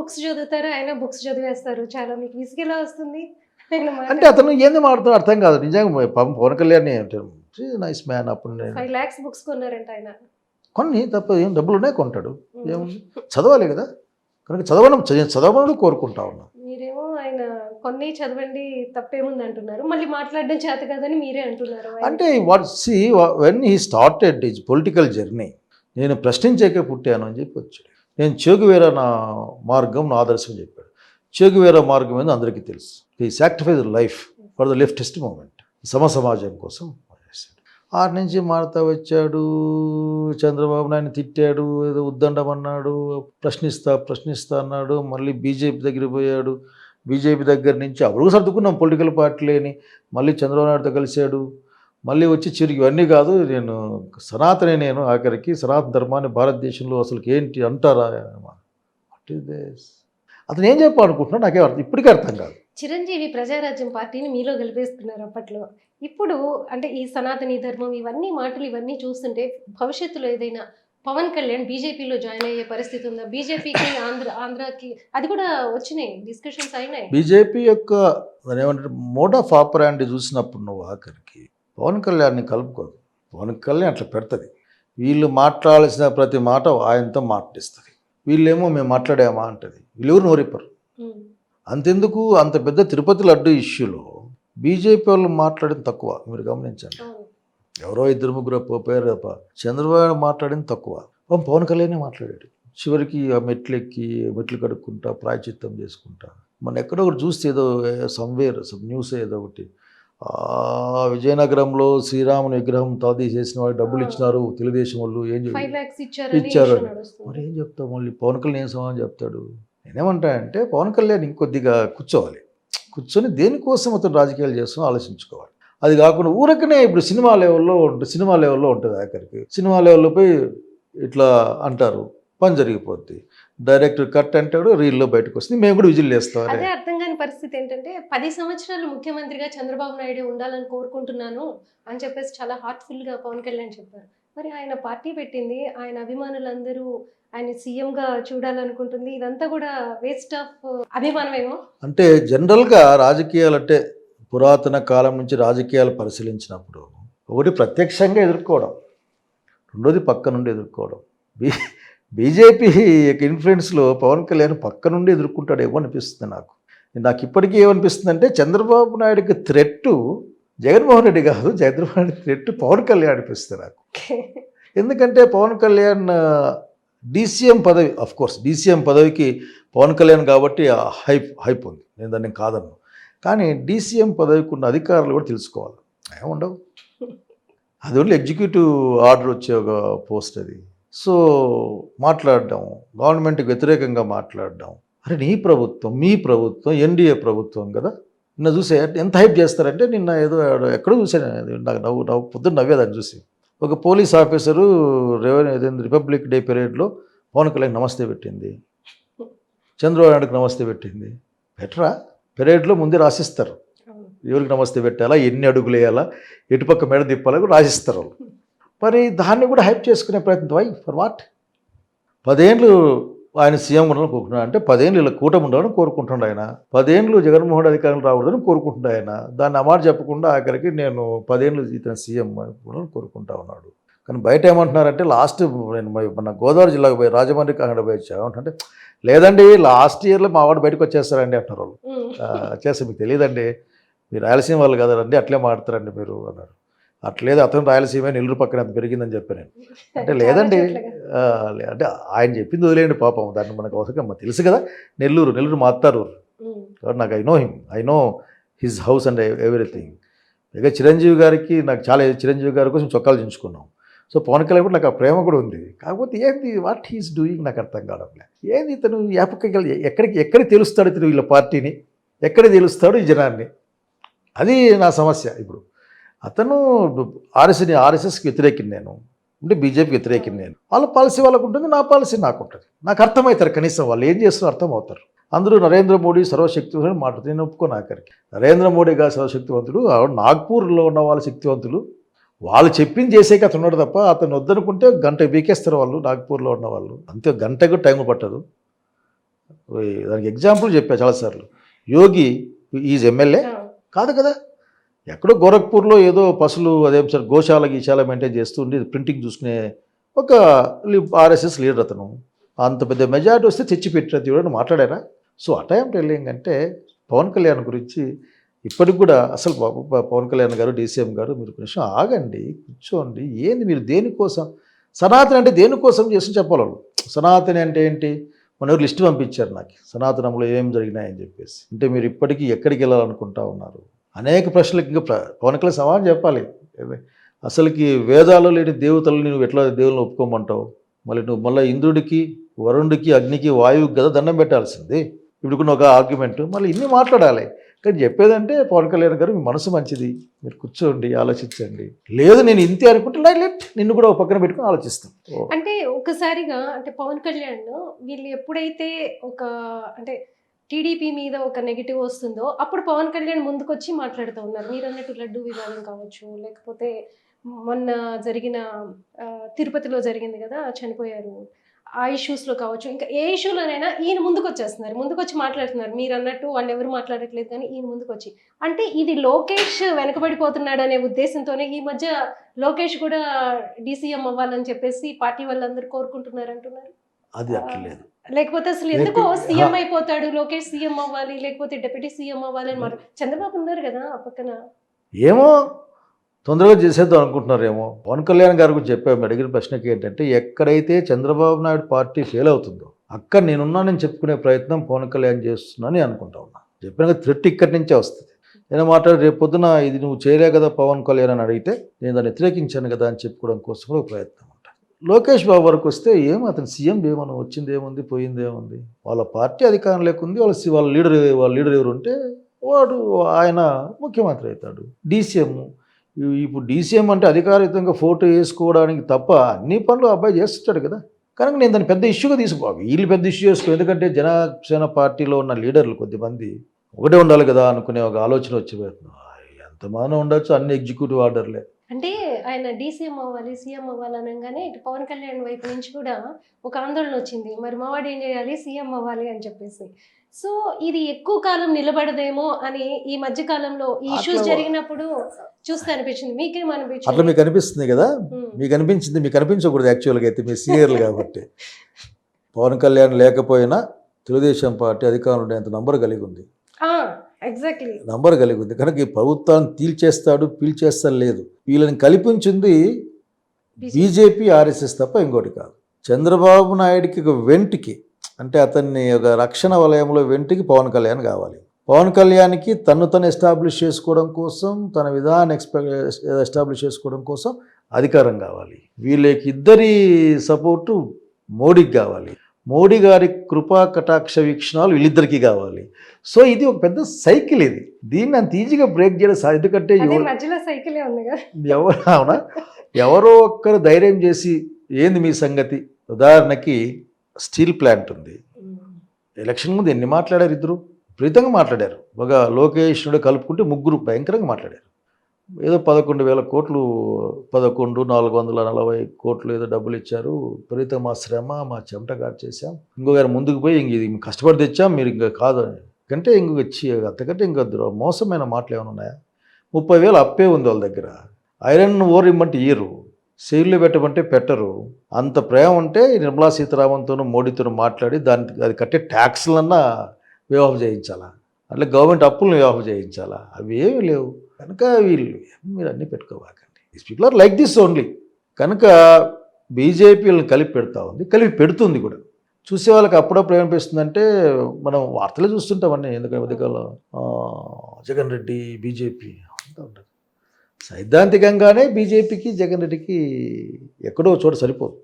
Books చదువుతారు. ఆయన books చదివేస్తారు. చాలా మీకు విసుగెలా వస్తుంది? ఆయన అంటే అతను ఏంది మాట్లాడుతాడో అర్థం కాదు. నిజంగా పాపం పవన్ కళ్యాణ్ అంటే నైస్ మ్యాన్. అప్పుడు నేను 5 లాక్స్ బుక్స్ కొన్నారంట ఆయన. కొన్ని తప్ప ఏం డబ్బులున్నాయి కొంటాడు. హ్మ్. ఏముంది? చదవాలి కదా! కనుక చదవమని కోరుకుంటా ఉన్నా. మీరేమో ఆయన కొన్ని చదవండి తప్పేముందంటున్నారు. మళ్ళీ మాట్లాడడం చేత కాదని మీరే అంటున్నారు. అంటే when he started his political journey, నేను ప్రశ్నించేకే పుట్టాను అని చెప్పి వచ్చాడు. నేను చెగువేరా నా మార్గం, నా ఆదర్శం చెప్పాడు. చెగువేరా మార్గం ఏందో అందరికీ తెలుసు. He sacrifice life for the leftist movement, సమాజం కోసం చేశాడు. ఆటి నుంచి మారుతా వచ్చాడు. చంద్రబాబు నాయుడు తిట్టాడు, ఏదో ఉద్దండమన్నాడు, ప్రశ్నిస్తా అన్నాడు. మళ్ళీ బీజేపీ దగ్గర పోయాడు. బీజేపీ దగ్గర నుంచి అప్పుడు సర్దుకున్నాం పొలిటికల్ పార్టీలేని. మళ్ళీ చంద్రబాబు నాయుడుతో కలిశాడు. మళ్ళీ వచ్చి చిరిగి ఇవన్నీ కాదు, నేను నేను ఆఖరికి సనాతన ధర్మాన్ని భారతదేశంలో అసలు ఏంటి అంటారా? What is this? అతను ఏం చెప్పాలనుకుంటున్నాడు నాకేం ఇప్పటికీ అర్థం కాదు. చిరంజీవి ప్రజారాజ్యం పార్టీని మీలో కలిపేసుకున్నారు అప్పట్లో. ఇప్పుడు అంటే ఈ సనాతని ధర్మం ఇవన్నీ మాటలు ఇవన్నీ చూస్తుంటే భవిష్యత్తులో ఏదైనా పవన్ కళ్యాణ్ బీజేపీలో జాయిన్ అయ్యే పరిస్థితి ఉందా? బీజేపీకి ఆంధ్రాకి అది కూడా వచ్చినాయి, డిస్కషన్స్ అయినాయి. బీజేపీ యొక్క ఏమంటారు మోడ్ ఆఫ్ ఆపరాండి చూసినప్పుడు నువ్వు ఆఖరికి పవన్ కళ్యాణ్ని కలుపుకోదు. పవన్ కళ్యాణ్ అట్లా పెడుతుంది. వీళ్ళు మాట్లాడాల్సిన ప్రతి మాట ఆయనతో మాట్లాడిస్తుంది. వీళ్ళేమో మేము మాట్లాడామా అంటది. వీళ్ళెవరు నోరిప్పరు. అంతెందుకు అంత పెద్ద తిరుపతి లడ్డు ఇష్యూలో బీజేపీ వాళ్ళు మాట్లాడింది తక్కువ. మీరు గమనించండి. ఎవరో 2-3 పోయారు తప్ప చంద్రబాబు మాట్లాడింది తక్కువ. పవన్ కళ్యాణే మాట్లాడాడు. చివరికి ఆ మెట్లు కడుక్కుంటా ప్రాయచిత్తం చేసుకుంటా మన ఎక్కడో ఒకటి చూస్తే ఏదో న్యూస్ ఏదో ఒకటి విజయనగరంలో శ్రీరాముని విగ్రహం తీసేసిన వాళ్ళు డబ్బులు ఇచ్చినారు తెలుగుదేశం వాళ్ళు, ఏం ఇచ్చారు. మరి ఏం చెప్తావు? మళ్ళీ పవన్ కళ్యాణ్ ఏం సమాధానం చెప్తాడు? నేనేమంటానంటే పవన్ కళ్యాణ్ ఇంకొద్దిగా కూర్చొని దేనికోసం అతను రాజకీయాలు చేస్తున్నా ఆలోచించుకోవాలి. అది కాకుండా ఊరకనే ఇప్పుడు సినిమా లెవెల్లో ఉంటుంది. ఆఖరికి సినిమా లెవెల్లో పోయి ఇట్లా అంటారు, పని జరిగిపోద్ది. డైరెక్టర్ కట్ అంటాడు, రీల్లో బయటకు వస్తుంది, మేము కూడా విజిల్ వేస్తాం. అదే అర్థం కాని పరిస్థితి ఏంటంటే 10 సంవత్సరాలు ముఖ్యమంత్రిగా చంద్రబాబు నాయుడు ఉండాలని కోరుకుంటున్నాను అని చెప్పేసి చాలా హార్ట్ఫుల్గా పవన్ కళ్యాణ్ చెప్పారు. మరి ఆయన పార్టీ పెట్టింది, ఆయన అభిమానులందరూ ఆయన సీఎంగా చూడాలనుకుంటుంది. ఇదంతా కూడా వేస్ట్ ఆఫ్ అభిమానమేమో. అంటే జనరల్గా రాజకీయాలు అంటే పురాతన కాలం నుంచి రాజకీయాలు పరిశీలించినప్పుడు ఒకటి ప్రత్యక్షంగా ఎదుర్కోవడం, రెండోది పక్క నుండి ఎదుర్కోవడం. బీజేపీ ఇన్ఫ్లుయెన్స్లో పవన్ కళ్యాణ్ పక్క నుండి ఎదుర్కొంటాడేమో అనిపిస్తుంది నాకు ఇప్పటికీ ఏమనిపిస్తుంది అంటే చంద్రబాబు నాయుడికి థ్రెట్ జగన్మోహన్ రెడ్డి కాదు, జగన్మోహన్ రెడ్డి థ్రెట్ పవన్ కళ్యాణ్ అనిపిస్తుంది నాకు. ఎందుకంటే పవన్ కళ్యాణ్ డీసీఎం పదవి, అఫ్కోర్స్ డీసీఎం పదవికి పవన్ కళ్యాణ్ కాబట్టి హైప్ ఉంది, నేను దాన్ని కాదన్ను. కానీ డీసీఎం పదవికి ఉన్న అధికారులు కూడా తెలుసుకోవాలి. ఏముండవు, అది ఓన్లీ ఎగ్జిక్యూటివ్ ఆర్డర్ వచ్చే ఒక పోస్ట్ అది. సో మాట్లాడడం, గవర్నమెంట్కి వ్యతిరేకంగా మాట్లాడడం, అరే మీ ప్రభుత్వం ఎన్డీఏ ప్రభుత్వం కదా. నిన్న చూసే ఎంత హైప్ చేస్తారంటే, నిన్న ఏదో ఎక్కడో చూసాను, నాకు పొద్దున్న నవ్వేదాన్ని చూసి. ఒక పోలీస్ ఆఫీసరు రిపబ్లిక్ డే పెరేడ్లో పవన్ కళ్యాణ్ నమస్తే పెట్టింది, చంద్రబాబు నాయుడుకి నమస్తే పెట్టింది. బెటరా? పెరేడ్లో ముందే రాసిస్తారు ఎవరికి నమస్తే పెట్టాలా, ఎన్ని అడుగులు వేయాలా, ఎటుపక్క మెడ తిప్పాలా కూడా రాసిస్తారు వాళ్ళు. మరి దాన్ని కూడా హైప్ చేసుకునే ప్రయత్నం. Why for what? 10 ఏళ్ళు ఆయన సీఎం ఉండాలని కోరుకుంటున్నాడు. అంటే 10 ఏళ్ళు ఇలా కూటమి ఉండాలని కోరుకుంటున్నాడు ఆయన. 10 ఏళ్ళు జగన్మోహన్ అధికారులు రాకూడదని కోరుకుంటున్నాడు ఆయన. దాన్ని అమాట చెప్పకుండా ఆఖరికి నేను 10 ఏళ్ళు ఇతను సీఎం ఉండాలని కోరుకుంటా ఉన్నాడు. కానీ బయట ఏమంటున్నారంటే నేను మన గోదావరి జిల్లాకు పోయి రాజమండ్రి కాకుండా పోయి వచ్చామంటే, లేదండి లాస్ట్ ఇయర్లో మా వాడు బయటకు వచ్చేస్తారండి అంటున్నారు వాళ్ళు. చేస్తే మీకు తెలియదండి, మీరు రాయలసీమ వాళ్ళు కదండి, అట్లే మాడతారండి మీరు అన్నారు. అట్లేదు, అతను రాయలసీమ నెల్లూరు పక్కన ఎంత పెరిగిందని చెప్పాను నేను. అంటే లేదండి, అంటే ఆయన చెప్పింది వదిలేయండి పాపం, దాన్ని మనకు అవసరం తెలుసు కదా. నెల్లూరు మాత్తారు కాబట్టి నాకు I know his house and everything. ఇక చిరంజీవి గారి కోసం చొక్కాలు చించుకున్నాం. సో పవన్ కళ్యాణ్ కూడా నాకు ఆ ప్రేమ కూడా ఉంది. కాకపోతే ఏంది వాట్ హీస్ డూయింగ్ నాకు అర్థం కావడం లేదు. ఏంది ఇతను ఎక్కడ తెలుస్తాడు ఇతను వీళ్ళ పార్టీని, ఎక్కడ తెలుస్తాడు ఈ జనాన్ని, అది నా సమస్య. ఇప్పుడు అతను ఆర్ఎస్ఎస్కి వ్యతిరేకిని నేను, అంటే బీజేపీకి వ్యతిరేకిని నేను. వాళ్ళ పాలసీ వాళ్ళకు ఉంటుంది, నా పాలసీ నాకు ఉంటుంది. నాకు అర్థమవుతారు, కనీసం వాళ్ళు ఏం చేస్తారో అర్థం అవుతారు. అందరూ నరేంద్ర మోడీ సర్వశక్తివంతుడు మాట్లాడుతూ నేను ఒప్పుకోను. ఆఖరికి నరేంద్ర మోడీ గారు సర్వశక్తివంతుడు, నాగ్పూర్లో ఉన్న వాళ్ళ శక్తివంతులు, వాళ్ళు చెప్పింది చేసేకి అతను ఉన్నాడు తప్ప అతను వద్దనుకుంటే గంట బీకేస్తారు వాళ్ళు. నాగ్పూర్లో ఉన్న వాళ్ళు అంతే, గంటకు టైం పట్టదు. దానికి ఎగ్జాంపుల్ చెప్పా చాలాసార్లు. యోగి ఈజ్ ఎమ్మెల్యే కాదు కదా. ఎక్కడో గోరఖ్పూర్లో ఏదో పసులు అదేం సార్ గోశాల గీశాల మెయింటైన్ చేస్తూ ఉండి ప్రింటింగ్ చూసుకునే ఒక ఆర్ఎస్ఎస్ లీడర్ అతను. అంత పెద్ద మెజారిటీ వస్తే తెచ్చిపెట్టినది ఎవరైనా మాట్లాడారా? సో ఆ టైం టెల్లింగ్ అంటే పవన్ కళ్యాణ్ గురించి ఇప్పటికి కూడా అసలు పవన్ కళ్యాణ్ గారు డీసీఎం గారు మీరు కొంచెం ఆగండి, కూర్చోండి. ఏంది మీరు దేనికోసం సనాతన అంటే దేనికోసం చేసి చెప్పాలి వాళ్ళు. సనాతని అంటే ఏంటి? మన ఎవరు లిస్ట్ పంపించారు నాకు సనాతనంలో ఏం జరిగినాయని చెప్పేసి. అంటే మీరు ఇప్పటికీ ఎక్కడికి వెళ్ళాలనుకుంటా ఉన్నారు? అనేక ప్రశ్నలకు ఇంకా పవన్ కళ్యాణ్ సమాధానం చెప్పాలి. అసలుకి వేదాలు లేని దేవతలు నువ్వు ఎట్లా దేవుళ్ళని ఒప్పుకోమంటావు? మళ్ళీ ఇంద్రుడికి వరుణుడికి అగ్నికి వాయువుకి కదా దండం పెట్టాల్సింది. ఇప్పుడు ఒక ఆర్గ్యుమెంట్ మళ్ళీ ఇన్ని మాట్లాడాలి. కానీ చెప్పేదంటే పవన్ కళ్యాణ్ గారు మీ మనసు మంచిది, మీరు కూర్చోండి ఆలోచించండి. లేదు నేను ఇంతే అనుకుంటే లైట్ నిన్ను కూడా ఒక పక్కన పెట్టుకుని ఆలోచిస్తాం. అంటే ఒకసారిగా అంటే పవన్ కళ్యాణ్ వీళ్ళు ఎప్పుడైతే ఒక అంటే టీడీపీ మీద ఒక నెగిటివ్ వస్తుందో అప్పుడు పవన్ కళ్యాణ్ ముందుకొచ్చి మాట్లాడుతూ ఉన్నారు. మీరు అన్నట్టు లడ్డు వివాదం కావచ్చు, లేకపోతే మొన్న జరిగిన తిరుపతిలో జరిగింది కదా, చనిపోయారు, ఆ ఇష్యూస్లో కావచ్చు, ఇంకా ఏ ఇష్యూలోనైనా ఈయన ముందుకు వచ్చేస్తున్నారు, ముందుకొచ్చి మాట్లాడుతున్నారు. మీరు అన్నట్టు వాళ్ళు ఎవరు మాట్లాడట్లేదు కానీ ఈయన ముందుకొచ్చి. అంటే ఇది లోకేష్ వెనకబడిపోతున్నాడు అనే ఉద్దేశంతోనే ఈ మధ్య లోకేష్ కూడా డీసీఎం అవ్వాలని చెప్పేసి పార్టీ వాళ్ళందరూ కోరుకుంటున్నారు అంటున్నారు. అది అట్లేదు. లేకపోతే అసలు ఎందుకో సీఎం అయిపోతాడు లోకేష్, సీఎం అవ్వాలి లేకపోతే డిప్యూటీ సీఎం అవ్వాలి అని మాట. చంద్రబాబు ఉన్నారు కదా ఆ పక్కన. ఏమో తొందరగా చేసేద్దాం అనుకుంటున్నారేమో. పవన్ కళ్యాణ్ గారు గురించి చెప్పాము. అడిగిన ప్రశ్నకి ఏంటంటే ఎక్కడైతే చంద్రబాబు నాయుడు పార్టీ ఫెయిల్ అవుతుందో అక్కడ నేనున్నానని చెప్పుకునే ప్రయత్నం పవన్ కళ్యాణ్ చేస్తున్నానని అనుకుంటా ఉన్నా. చెప్పిన థ్రెట్ ఇక్కడి నుంచే వస్తుంది. నేను మాట్లాడి రేపు పొద్దున ఇది నువ్వు చేయలే కదా పవన్ కళ్యాణ్ అని అడిగితే నేను దాన్ని వ్యతిరేకించాను కదా అని చెప్పుకోవడం కోసం కూడా ప్రయత్నం ఉంటుంది. లోకేష్ బాబు వరకు వస్తే అతను సీఎం ఏమన్నా వచ్చింది ఏముంది, పోయింది ఏముంది? వాళ్ళ పార్టీ అధికారం లేకుంది, వాళ్ళ లీడర్ ఎవరు ఉంటే వాడు ఆయన ముఖ్యమంత్రి అవుతాడు. డీసీఎం ఇప్పుడు డీసీఎం అంటే అధికారితంగా ఫోటో వేసుకోవడానికి తప్ప అన్ని పనులు అబ్బాయి చేస్తాడు కదా. కనుక నేను దాన్ని పెద్ద ఇష్యూగా వీళ్ళు పెద్ద ఇష్యూ చేసుకో. ఎందుకంటే జనసేన పార్టీలో ఉన్న లీడర్లు కొద్దిమంది ఒకటే ఉండాలి కదా అనుకునే ఒక ఆలోచన వచ్చి ఎంతమానం ఉండొచ్చు, అన్ని ఎగ్జిక్యూటివ్ ఆర్డర్లే. అంటే ఆయన డీసీఎం అవ్వాలి సీఎం అవ్వాలి అనగానే ఇటు పవన్ కళ్యాణ్ వైపు నుంచి కూడా ఒక ఆందోళన వచ్చింది, మరి మావాడు ఏం చేయాలి సీఎం అవ్వాలి అని చెప్పేసి. సో ఇది ఎక్కువ కాలం నిలబడదేమో అని ఈ మధ్య కాలంలో ఈ ఇష్యూస్ జరిగినప్పుడు చూస్తే అనిపించింది. మీకేమనిపించింది? అట్లా మీకు అనిపిస్తుంది కదా. మీకు అనిపించింది, మీకు అనిపించకూడదు యాక్చువల్గా అయితే మీ సీనియర్లు కాబట్టి. పవన్ కళ్యాణ్ లేకపోయినా తెలుగుదేశం పార్టీ అధికారంలో ఉండేంత నంబర్ కలిగి ఉంది. ఎగ్జాక్ట్లీ నంబర్ కలిగి ఉంది. కనుక ఈ ప్రభుత్వాన్ని పీల్చేస్తాడు లేదు. వీళ్ళని కల్పించింది బీజేపీ ఆర్ఎస్ఎస్ తప్ప ఇంకోటి కాదు. చంద్రబాబు నాయుడికి ఒక వెంటికి అంటే అతన్ని ఒక రక్షణ వలయంలో వెంటికి పవన్ కళ్యాణ్ కావాలి. పవన్ కళ్యాణ్కి తను ఎస్టాబ్లిష్ చేసుకోవడం కోసం, తన విధానం ఎస్టాబ్లిష్ చేసుకోవడం కోసం అధికారం కావాలి. వీళ్ళకి ఇద్దరి సపోర్టు మోడీకి కావాలి. మోడీ గారి కృపా కటాక్ష వీక్షణాలు వీళ్ళిద్దరికీ కావాలి. సో ఇది ఒక పెద్ద సైకిల్. దీన్ని అంత ఈజీగా బ్రేక్ చేయడం సాధ్యం. ఎందుకంటే మధ్యలో సైకిలే ఉంది అవునా, ఎవరో ఒక్కరు ధైర్యం చేసి ఏంది మీ సంగతి. ఉదాహరణకి స్టీల్ ప్లాంట్ ఉంది. ఎలక్షన్ ముందు ఎన్ని మాట్లాడారు? ఇద్దరు విపరీతంగా మాట్లాడారు. ఒక లోకేష్ కలుపుకుంటే ముగ్గురు భయంకరంగా మాట్లాడారు. ఏదో 11,000 కోట్లు 11,440 కోట్లు ఏదో డబ్బులు ఇచ్చారు. విపరీతం మా శ్రమ మా చెమట గారు చేశాం. ఇంకొకరు ముందుకు పోయి ఇది కష్టపడి తెచ్చాం మీరు ఇంకా కాదు అని కంటే అంతకంటే ఇంకా మోసమైన మాటలు ఏమైనా ఉన్నాయా? 30,000 అప్పే ఉంది వాళ్ళ దగ్గర. ఐరన్ ఓర్ ఇమ్మంటే ఇయ్యరు, సెయిల్లో పెట్టమంటే పెట్టరు. అంత ప్రేమ ఉంటే నిర్మలా సీతారామన్తోనూ మోడీతో మాట్లాడి అది కట్టే ట్యాక్స్లన్నా వే ఆఫ్ చేయించాలా, అట్లా గవర్నమెంట్ అప్పులను వే ఆఫ్ చేయించాలా? అవి ఏమీ లేవు. కనుక మీరు అన్నీ పెట్టుకోవాకండి. These people are like this only. కనుక బీజేపీ వీళ్ళని కలిపి పెడుతుంది కూడా. చూసే వాళ్ళకి అప్పుడప్పుడు ఏమనిపిస్తుందంటే మనం వార్తలే చూస్తుంటామన్నీ. ఎందుకంటే ఉదయకాలం జగన్ రెడ్డి బీజేపీ అంతా ఉంటుంది. సైద్ధాంతికంగానే బీజేపీకి జగన్ రెడ్డికి ఎక్కడో చోట సరిపోదు.